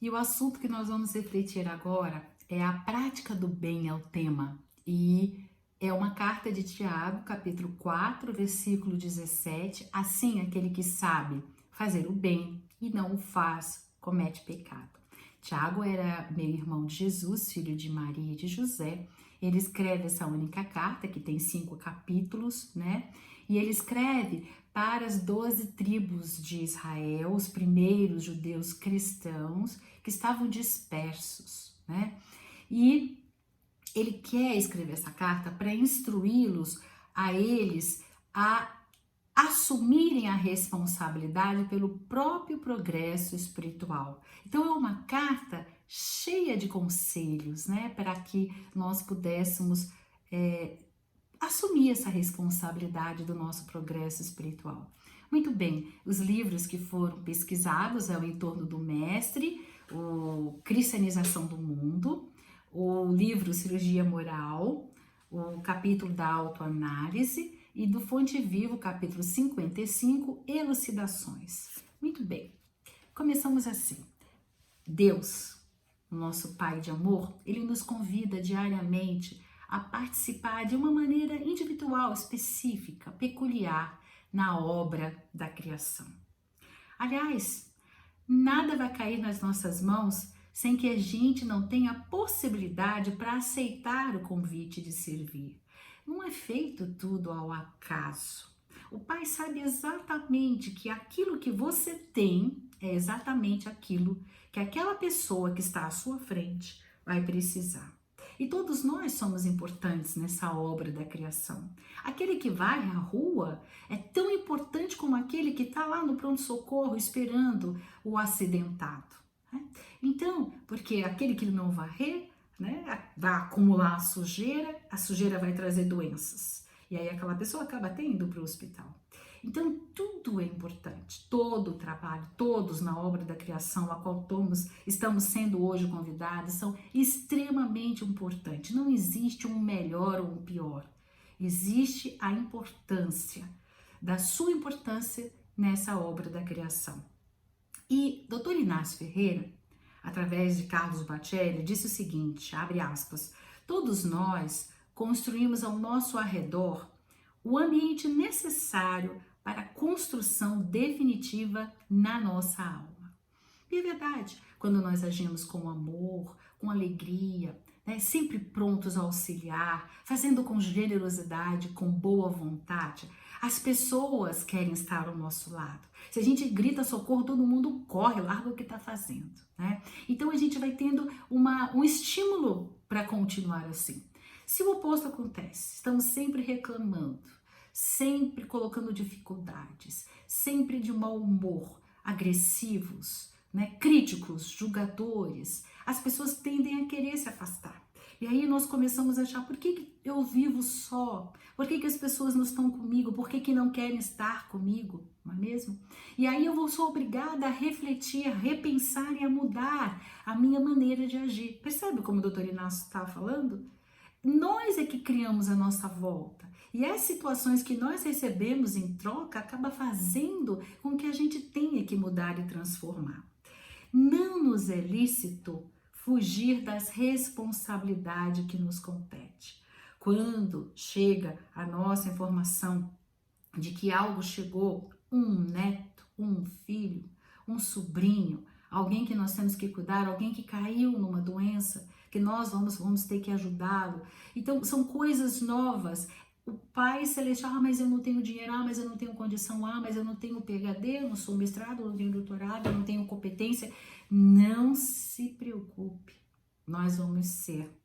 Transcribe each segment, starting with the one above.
E o assunto que nós vamos refletir agora é a prática do bem, é o tema. E é uma carta de Tiago, capítulo 4, versículo 17. Assim, aquele que sabe fazer o bem e não o faz, comete pecado. Tiago era meio irmão de Jesus, filho de Maria e de José. Ele escreve essa única carta, que tem 5 capítulos, né? E ele escreve para as 12 tribos de Israel, os primeiros judeus cristãos que estavam dispersos, né? E ele quer escrever essa carta para instruí-los a eles a assumirem a responsabilidade pelo próprio progresso espiritual. Então é uma carta cheia de conselhos, né, para que nós pudéssemos assumir essa responsabilidade do nosso progresso espiritual. Muito bem, os livros que foram pesquisados é o Entorno do Mestre, o Cristianização do Mundo, o livro Cirurgia Moral, o capítulo da autoanálise e do Fonte Vivo, capítulo 55, Elucidações. Muito bem, começamos assim. Deus, nosso Pai de amor, ele nos convida diariamente a participar de uma maneira individual, específica, peculiar na obra da criação. Aliás, nada vai cair nas nossas mãos sem que a gente não tenha a possibilidade para aceitar o convite de servir. Não é feito tudo ao acaso. O Pai sabe exatamente que aquilo que você tem é exatamente aquilo que aquela pessoa que está à sua frente vai precisar. E todos nós somos importantes nessa obra da criação. Aquele que vai à rua é tão importante como aquele que está lá no pronto-socorro esperando o acidentado, né? Então, porque aquele que não varrer, né, vai acumular a sujeira vai trazer doenças. E aí aquela pessoa acaba até indo para o hospital. Então, tudo é importante, todo o trabalho, todos na obra da criação a qual estamos sendo hoje convidados são extremamente importantes. Não existe um melhor ou um pior. Existe a importância, da sua importância nessa obra da criação. E Dr. Inácio Ferreira, através de Carlos Bacelli, disse o seguinte, abre aspas, todos nós construímos ao nosso arredor o ambiente necessário para a construção definitiva na nossa alma. E é verdade, quando nós agimos com amor, com alegria, né, sempre prontos a auxiliar, fazendo com generosidade, com boa vontade, as pessoas querem estar ao nosso lado. Se a gente grita socorro, todo mundo corre, larga o que está fazendo, né? Então a gente vai tendo um estímulo para continuar assim. Se o oposto acontece, estamos sempre reclamando, sempre colocando dificuldades, sempre de mau humor, agressivos, né, críticos, julgadores, as pessoas tendem a querer se afastar. E aí nós começamos a achar, por que eu vivo só? Por que as pessoas não estão comigo? Por que não querem estar comigo? Não é mesmo? E aí sou obrigada a refletir, a repensar e a mudar a minha maneira de agir. Percebe como o doutor Inácio estava falando? Nós é que criamos a nossa volta. E as situações que nós recebemos em troca acaba fazendo com que a gente tenha que mudar e transformar. Não nos é lícito fugir das responsabilidades que nos compete. Quando chega a nossa informação de que algo chegou, um neto, um filho, um sobrinho, alguém que nós temos que cuidar, alguém que caiu numa doença, que nós vamos ter que ajudá-lo. Então, são coisas novas. O Pai Celestial, mas eu não tenho dinheiro, mas eu não tenho condição, mas eu não tenho PhD, eu não sou mestrado, eu não tenho doutorado, eu não tenho competência. Não se preocupe, nós vamos ser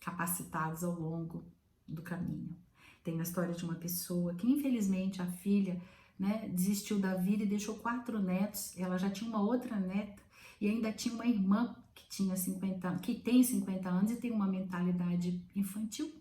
capacitados ao longo do caminho. Tem a história de uma pessoa que infelizmente a filha, né, desistiu da vida e deixou 4 netos. Ela já tinha uma outra neta e ainda tinha uma irmã que tinha 50, que tem 50 anos e tem uma mentalidade infantil.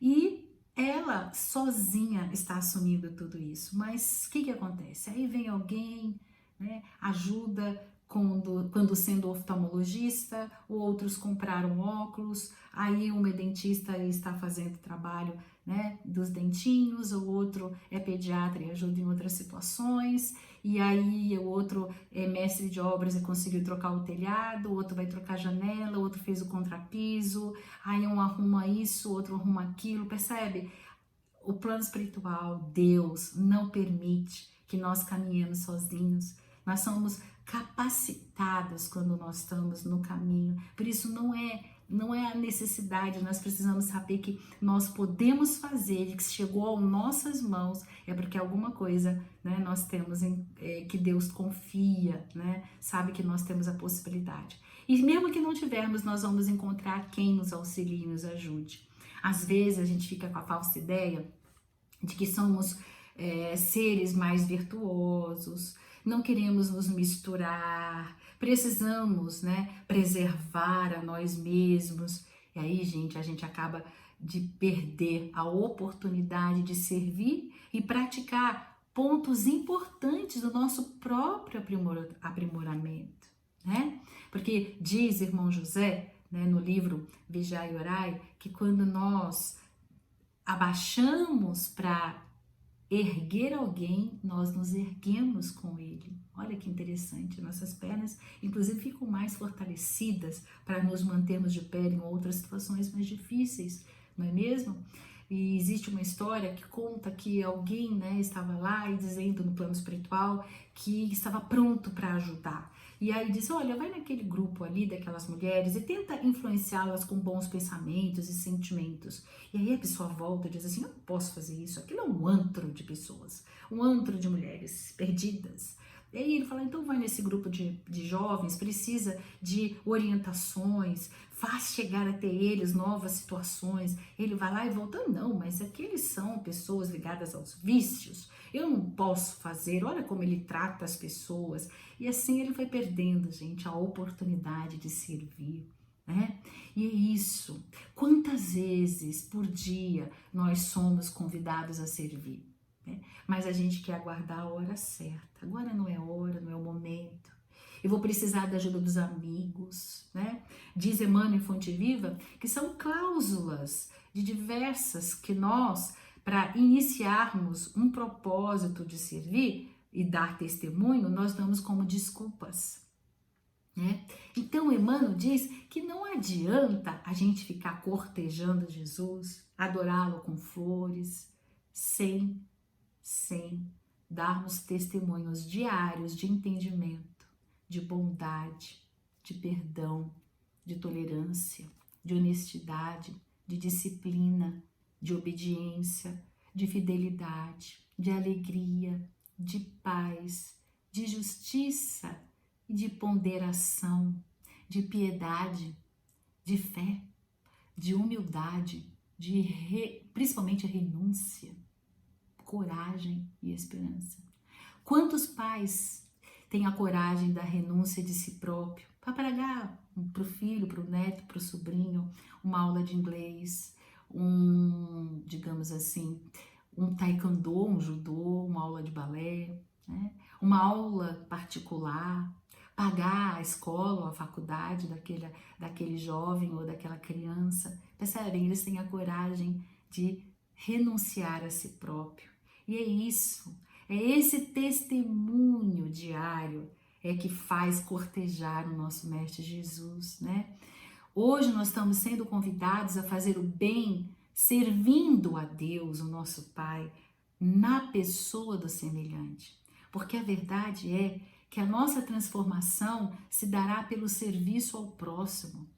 E ela sozinha está assumindo tudo isso. Mas o que acontece? Aí vem alguém, né, ajuda quando sendo oftalmologista, outros compraram óculos, aí uma dentista está fazendo trabalho, né, dos dentinhos, o outro é pediatra e ajuda em outras situações, e aí o outro é mestre de obras e conseguiu trocar o telhado, o outro vai trocar a janela, o outro fez o contrapiso, aí um arruma isso, o outro arruma aquilo, percebe? O plano espiritual, Deus, não permite que nós caminhemos sozinhos. Nós somos capacitados quando nós estamos no caminho. Por isso não é a necessidade, nós precisamos saber que nós podemos fazer e que se chegou às nossas mãos é porque alguma coisa, né, nós temos que Deus confia, né, sabe que nós temos a possibilidade. E mesmo que não tivermos, nós vamos encontrar quem nos auxilie e nos ajude. Às vezes a gente fica com a falsa ideia de que somos seres mais virtuosos, não queremos nos misturar, precisamos, né, preservar a nós mesmos. E aí, gente, a gente acaba de perder a oportunidade de servir e praticar pontos importantes do nosso próprio aprimoramento, né? Porque diz irmão José, né, no livro Vigiai e Orai, que quando nós abaixamos para erguer alguém, nós nos erguemos com ele. Olha que interessante, nossas pernas inclusive ficam mais fortalecidas para nos mantermos de pé em outras situações mais difíceis, não é mesmo? E existe uma história que conta que alguém, né, estava lá e dizendo no plano espiritual que estava pronto para ajudar. E aí diz, olha, vai naquele grupo ali daquelas mulheres e tenta influenciá-las com bons pensamentos e sentimentos. E aí a pessoa volta e diz assim, eu não posso fazer isso, aquilo é um antro de pessoas, um antro de mulheres perdidas. E aí ele fala, então vai nesse grupo de jovens, precisa de orientações, faz chegar até eles novas situações. Ele vai lá e volta, não, mas aqueles são pessoas ligadas aos vícios, eu não posso fazer, olha como ele trata as pessoas. E assim ele foi perdendo, gente, a oportunidade de servir, né? E é isso, quantas vezes por dia nós somos convidados a servir? Né? Mas a gente quer aguardar a hora certa. Agora não é hora, não é o momento. Eu vou precisar da ajuda dos amigos, né? Diz Emmanuel Fonte Viva que são cláusulas de diversas que nós, para iniciarmos um propósito de servir e dar testemunho, nós damos como desculpas, né? Então Emmanuel diz que não adianta a gente ficar cortejando Jesus, adorá-lo com flores, sem darmos testemunhos diários de entendimento, de bondade, de perdão, de tolerância, de honestidade, de disciplina, de obediência, de fidelidade, de alegria, de paz, de justiça e de ponderação, de piedade, de fé, de humildade, principalmente renúncia, coragem e esperança. Quantos pais têm a coragem da renúncia de si próprio para pagar para o filho, para o neto, para o sobrinho, uma aula de inglês, digamos assim, um taekwondo, um judô, uma aula de balé, né? Uma aula particular, pagar a escola ou a faculdade daquele jovem ou daquela criança. Percebem? Eles têm a coragem de renunciar a si próprio. E é isso, é esse testemunho diário que faz cortejar o nosso Mestre Jesus, né? Hoje nós estamos sendo convidados a fazer o bem, servindo a Deus, o nosso Pai, na pessoa do semelhante. Porque a verdade é que a nossa transformação se dará pelo serviço ao próximo,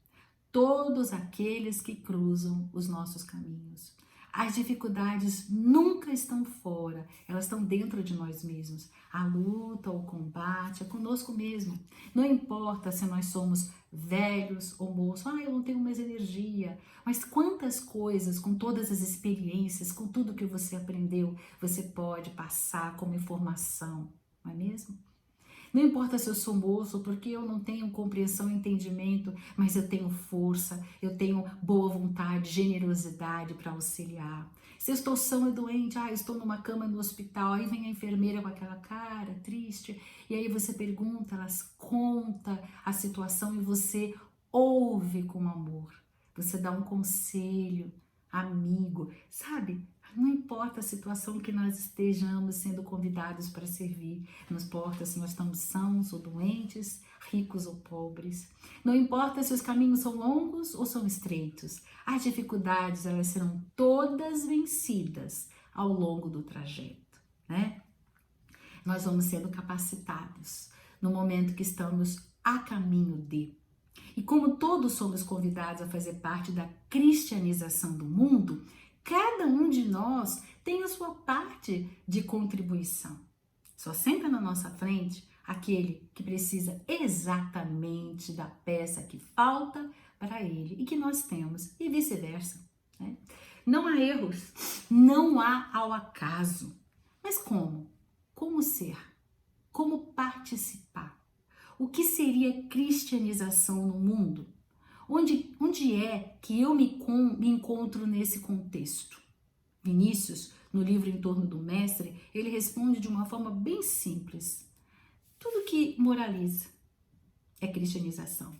todos aqueles que cruzam os nossos caminhos. As dificuldades nunca estão fora, elas estão dentro de nós mesmos. A luta, o combate é conosco mesmo. Não importa se nós somos velhos ou moços, eu não tenho mais energia. Mas quantas coisas, com todas as experiências, com tudo que você aprendeu, você pode passar como informação, não é mesmo? Não importa se eu sou moço, porque eu não tenho compreensão e entendimento, mas eu tenho força, eu tenho boa vontade, generosidade para auxiliar. Se eu estou sã e doente, eu estou numa cama no hospital, aí vem a enfermeira com aquela cara triste, e aí você pergunta, elas conta a situação e você ouve com amor. Você dá um conselho amigo, sabe? Não importa a situação que nós estejamos sendo convidados para servir, não importa se nós estamos sãos ou doentes, ricos ou pobres, não importa se os caminhos são longos ou são estreitos, as dificuldades elas serão todas vencidas ao longo do trajeto, né? Nós vamos sendo capacitados no momento que estamos a caminho de. E como todos somos convidados a fazer parte da cristianização do mundo, cada um de nós tem a sua parte de contribuição. Só senta na nossa frente aquele que precisa exatamente da peça que falta para ele e que nós temos, e vice-versa, né? Não há erros, não há ao acaso. Mas como? Como ser? Como participar? O que seria cristianização no mundo? Onde é que eu me encontro nesse contexto? Vinícius, no livro Em Torno do Mestre, ele responde de uma forma bem simples. Tudo que moraliza é cristianização.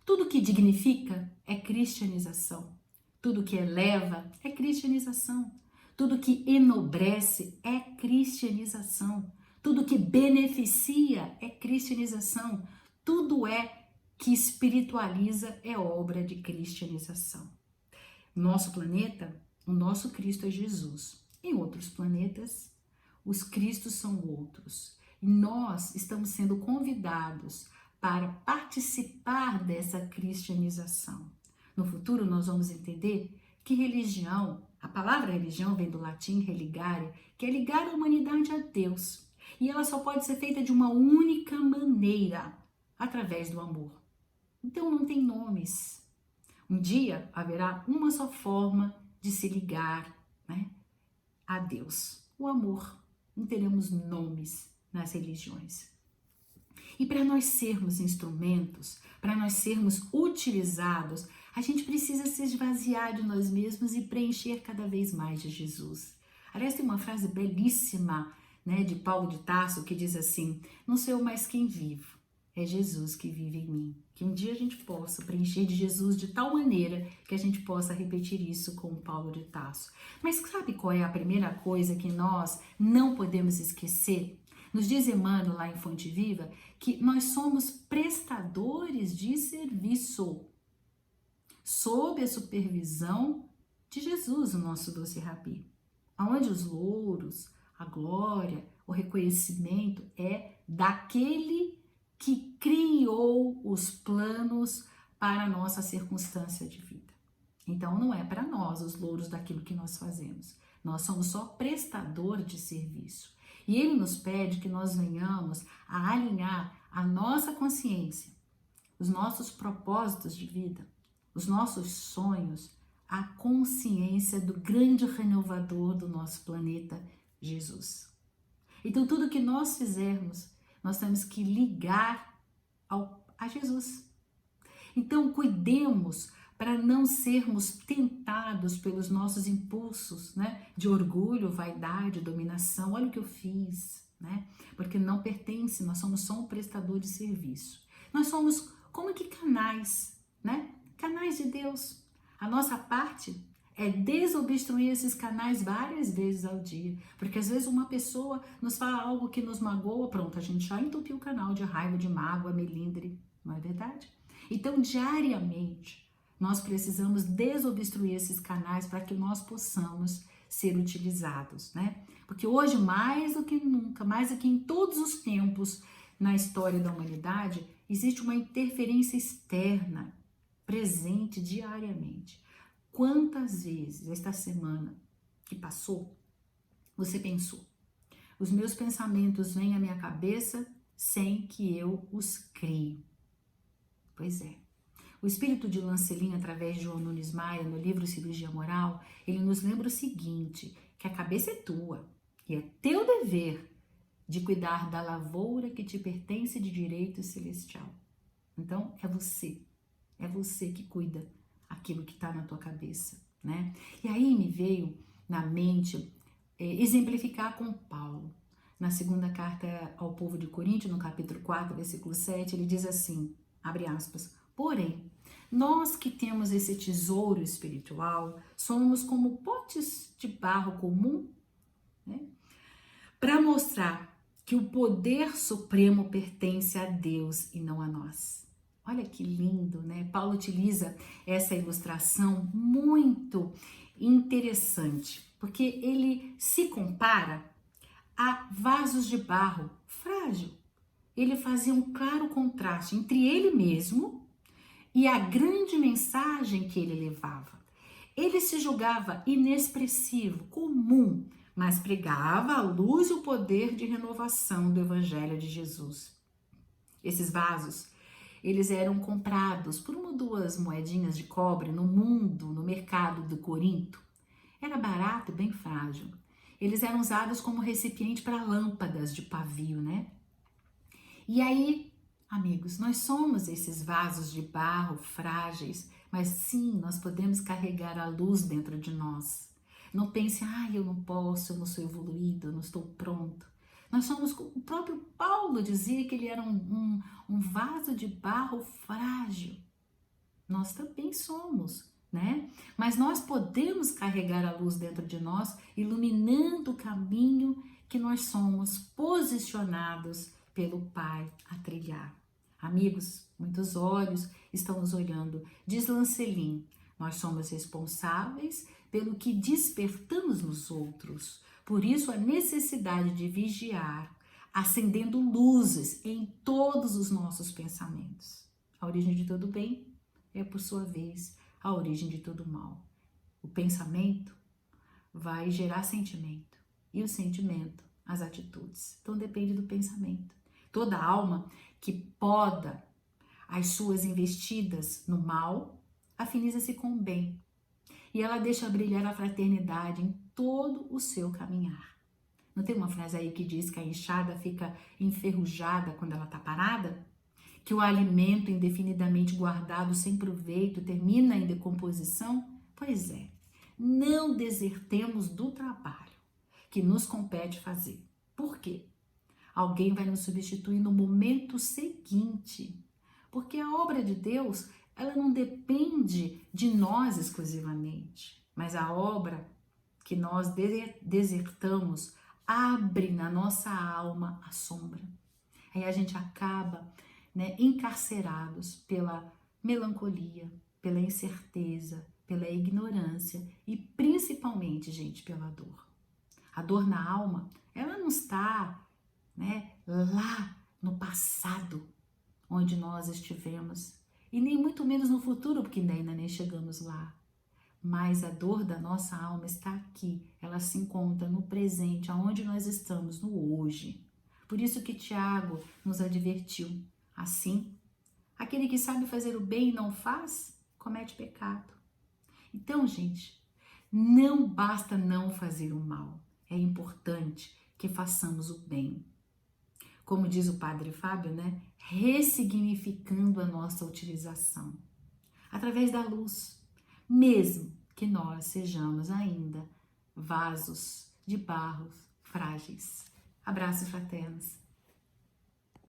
Tudo que dignifica é cristianização. Tudo que eleva é cristianização. Tudo que enobrece é cristianização. Tudo que beneficia é cristianização. Tudo que espiritualiza é obra de cristianização. Nosso planeta, o nosso Cristo é Jesus. Em outros planetas, os Cristos são outros. E nós estamos sendo convidados para participar dessa cristianização. No futuro, nós vamos entender que religião, a palavra religião vem do latim religare, que é ligar a humanidade a Deus. E ela só pode ser feita de uma única maneira, através do amor. Então não tem nomes. Um dia haverá uma só forma de se ligar, né, a Deus, o amor. Não teremos nomes nas religiões. E para nós sermos instrumentos, para nós sermos utilizados, a gente precisa se esvaziar de nós mesmos e preencher cada vez mais de Jesus. Aliás, tem uma frase belíssima, né, de Paulo de Tarso que diz assim: não sou eu mais quem vivo, é Jesus que vive em mim. Que um dia a gente possa preencher de Jesus de tal maneira que a gente possa repetir isso com o Paulo de Tarso. Mas sabe qual é a primeira coisa que nós não podemos esquecer? Nos diz Emmanuel lá em Fonte Viva que nós somos prestadores de serviço sob a supervisão de Jesus, o nosso doce Rabi. Onde os louros, a glória, o reconhecimento é daquele que criou os planos para a nossa circunstância de vida. Então não é para nós os louros daquilo que nós fazemos. Nós somos só prestador de serviço. E ele nos pede que nós venhamos a alinhar a nossa consciência, os nossos propósitos de vida, os nossos sonhos, à consciência do grande renovador do nosso planeta, Jesus. Então tudo que nós fizermos, nós temos que ligar a Jesus. Então cuidemos para não sermos tentados pelos nossos impulsos, né, de orgulho, vaidade, dominação. Olha o que eu fiz, né? Porque não pertence, nós somos só um prestador de serviço. Nós somos como que canais, né? Canais de Deus. A nossa parte é desobstruir esses canais várias vezes ao dia, porque às vezes uma pessoa nos fala algo que nos magoa, pronto, a gente já entupiu o canal de raiva, de mágoa, melindre, não é verdade? Então, diariamente, nós precisamos desobstruir esses canais para que nós possamos ser utilizados, né? Porque hoje, mais do que nunca, mais do que em todos os tempos na história da humanidade, existe uma interferência externa presente diariamente. Quantas vezes esta semana que passou, você pensou: os meus pensamentos vêm à minha cabeça sem que eu os crie? Pois é. O espírito de Lancelin, através de João Nunes Maia, no livro Cirurgia Moral, ele nos lembra o seguinte, que a cabeça é tua e é teu dever de cuidar da lavoura que te pertence de direito celestial. Então, é você que cuida aquilo que está na tua cabeça, né? E aí me veio na mente exemplificar com Paulo. Na segunda carta ao povo de Corinto, no capítulo 4, versículo 7, ele diz assim, abre aspas, porém, Nós que temos esse tesouro espiritual, somos como potes de barro comum, né? Para mostrar que o poder supremo pertence a Deus e não a nós. Olha que lindo, né? Paulo utiliza essa ilustração muito interessante, porque ele se compara a vasos de barro frágil. Ele fazia um claro contraste entre ele mesmo e a grande mensagem que ele levava. Ele se julgava inexpressivo, comum, mas pregava a luz e o poder de renovação do Evangelho de Jesus. Esses vasos, eles eram comprados por uma ou duas moedinhas de cobre no mundo, no mercado do Corinto. Era barato e bem frágil. Eles eram usados como recipiente para lâmpadas de pavio, né? E aí, amigos, nós somos esses vasos de barro frágeis, mas sim, nós podemos carregar a luz dentro de nós. Não pense, eu não posso, eu não sou evoluído, eu não estou pronto. Nós somos, o próprio Paulo dizia que ele era um vaso de barro frágil. Nós também somos, né? Mas nós podemos carregar a luz dentro de nós, iluminando o caminho que nós somos posicionados pelo Pai a trilhar. Amigos, muitos olhos estão nos olhando. Diz Lancelin, nós somos responsáveis pelo que despertamos nos outros. Por isso, a necessidade de vigiar, acendendo luzes em todos os nossos pensamentos. A origem de todo bem é, por sua vez, a origem de todo mal. O pensamento vai gerar sentimento e o sentimento, as atitudes. Então depende do pensamento. Toda alma que poda as suas investidas no mal, afiniza-se com o bem. E ela deixa brilhar a fraternidade em todo o seu caminhar. Não tem uma frase aí que diz que a enxada fica enferrujada quando ela está parada? Que o alimento indefinidamente guardado sem proveito termina em decomposição? Pois é, não desertemos do trabalho que nos compete fazer. Por quê? Alguém vai nos substituir no momento seguinte, porque a obra de Deus, ela não depende de nós exclusivamente, mas a obra que nós desertamos abre na nossa alma a sombra. Aí a gente acaba, encarcerados pela melancolia, pela incerteza, pela ignorância e principalmente, gente, pela dor. A dor na alma, ela não está, lá no passado, onde nós estivemos, e nem muito menos no futuro, porque ainda nem chegamos lá. Mas a dor da nossa alma está aqui, ela se encontra no presente, aonde nós estamos, no hoje. Por isso que Tiago nos advertiu. Assim, aquele que sabe fazer o bem e não faz, comete pecado. Então, gente, não basta não fazer o mal. É importante que façamos o bem. Como diz o padre Fábio, ressignificando a nossa utilização. Através da luz, mesmo que nós sejamos ainda vasos de barro frágeis. Abraços fraternos.